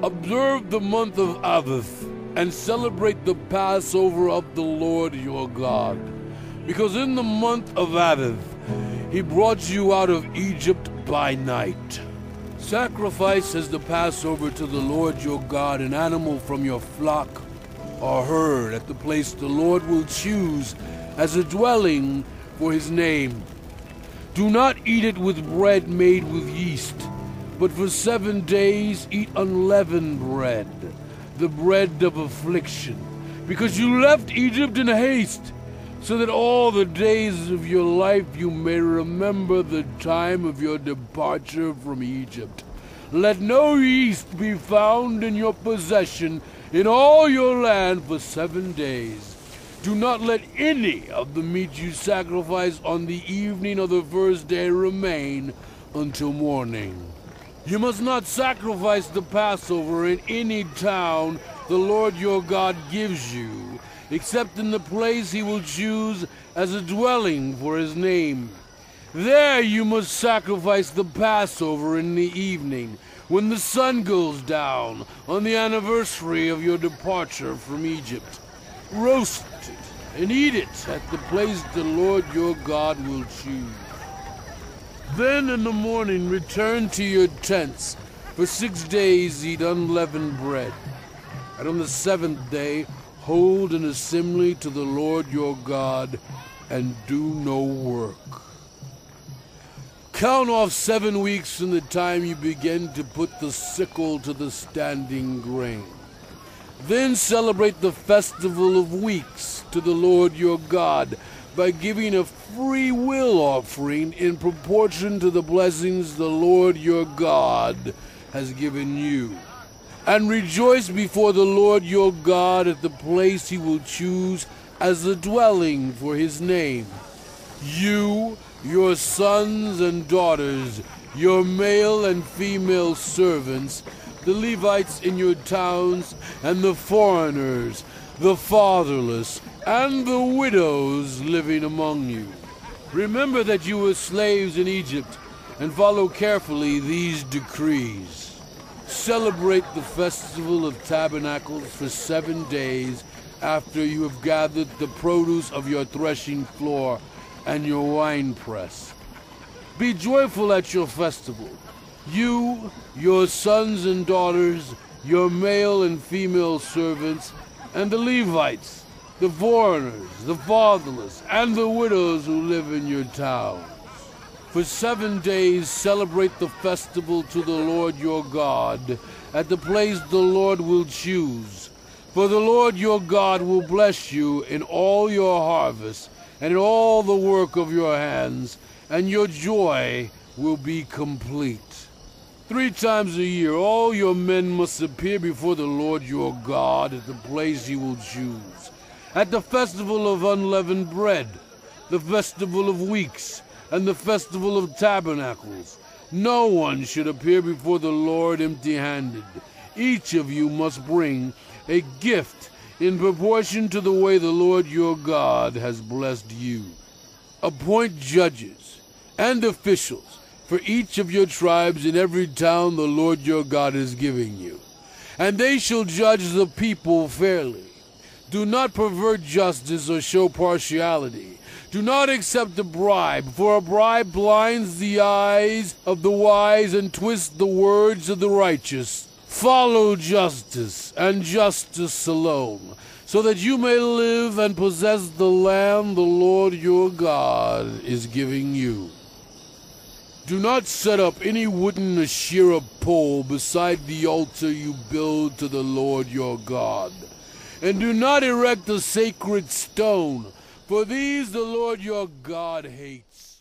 Observe the month of Abib and celebrate the Passover of the Lord your God. Because in the month of Abib, he brought you out of Egypt by night. Sacrifice as the Passover to the Lord your God an animal from your flock or herd at the place the Lord will choose as a dwelling for his name. Do not eat it with bread made with yeast, but for 7 days eat unleavened bread, the bread of affliction, because you left Egypt in haste, so that all the days of your life you may remember the time of your departure from Egypt. Let no yeast be found in your possession in all your land for 7 days. Do not let any of the meat you sacrifice on the evening of the first day remain until morning. You must not sacrifice the Passover in any town the Lord your God gives you, except in the place he will choose as a dwelling for his name. There you must sacrifice the Passover in the evening, when the sun goes down, on the anniversary of your departure from Egypt. Roast it and eat it at the place the Lord your God will choose. Then in the morning return to your tents. For 6 days eat unleavened bread. And on the 7th day hold an assembly to the Lord your God, and do no work. Count off 7 weeks from the time you begin to put the sickle to the standing grain. Then celebrate the festival of weeks to the Lord your God by giving a free will offering in proportion to the blessings the Lord your God has given you. And rejoice before the Lord your God at the place he will choose as a dwelling for his name. You, your sons and daughters, your male and female servants, the Levites in your towns, and the foreigners, the fatherless, and the widows living among you. Remember that you were slaves in Egypt, and follow carefully these decrees. Celebrate the festival of tabernacles for 7 days after you have gathered the produce of your threshing floor and your winepress. Be joyful at your festival, you, your sons and daughters, your male and female servants, and the Levites, the foreigners, the fatherless, and the widows who live in your towns. For 7 days celebrate the festival to the Lord your God at the place the Lord will choose. For the Lord your God will bless you in all your harvest and in all the work of your hands, and your joy will be complete. 3 times a year all your men must appear before the Lord your God at the place he will choose. At the festival of unleavened bread, the festival of weeks, and the festival of tabernacles, no one should appear before the Lord empty-handed. Each of you must bring a gift in proportion to the way the Lord your God has blessed you. Appoint judges and officials for each of your tribes in every town the Lord your God is giving you, and they shall judge the people fairly. Do not pervert justice or show partiality. Do not accept a bribe, for a bribe blinds the eyes of the wise and twists the words of the righteous. Follow justice, and justice alone, so that you may live and possess the land the Lord your God is giving you. Do not set up any wooden Asherah pole beside the altar you build to the Lord your God. And do not erect a sacred stone, for these the Lord your God hates.